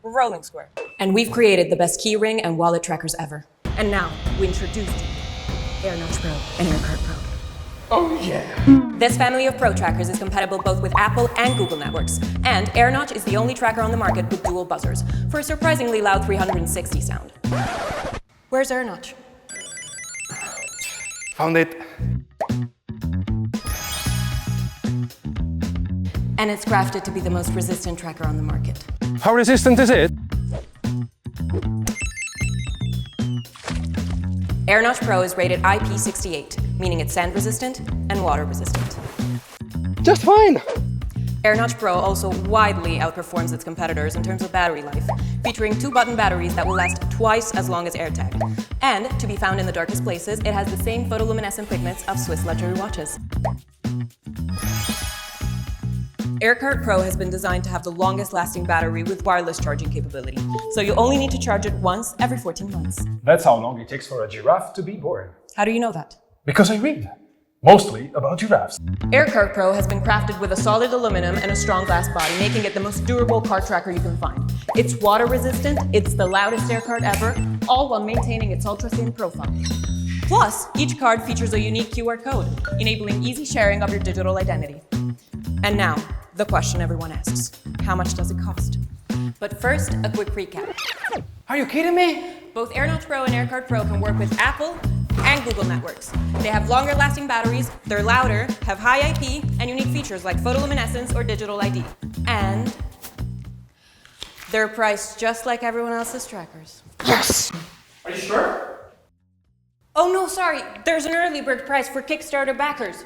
we're rolling square. And we've created the best key ring and wallet trackers ever. And now, we introduce AirNotch Pro and AirCard Pro. Oh yeah! This family of Pro trackers is compatible both with Apple and Google networks. And AirNotch is the only tracker on the market with dual buzzers for a surprisingly loud 360 sound. Where's AirNotch? Found it. And it's crafted to be the most resistant tracker on the market. How resistant is it? AirNotch Pro is rated IP68, meaning it's sand resistant and water resistant. Just fine! AirNotch Pro also widely outperforms its competitors in terms of battery life, featuring 2-button batteries that will last twice as long as AirTag. And, to be found in the darkest places, it has the same photoluminescent pigments of Swiss luxury watches. AirCard Pro has been designed to have the longest lasting battery with wireless charging capability, so you only need to charge it once every 14 months. That's how long it takes for a giraffe to be born. How do you know that? Because I read. Mostly about giraffes. AirCard Pro has been crafted with a solid aluminum and a strong glass body, making it the most durable card tracker you can find. It's water resistant, it's the loudest AirCard ever, all while maintaining its ultra-thin profile. Plus, each card features a unique QR code, enabling easy sharing of your digital identity. And now, the question everyone asks, how much does it cost? But first, a quick recap. Are you kidding me? Both AirNotch Pro and AirCard Pro can work with Apple and Google networks. They have longer lasting batteries, they're louder, have high IP, and unique features like photoluminescence or digital ID. And they're priced just like everyone else's trackers. Yes! Are you sure? Oh no, sorry, there's an early bird price for Kickstarter backers.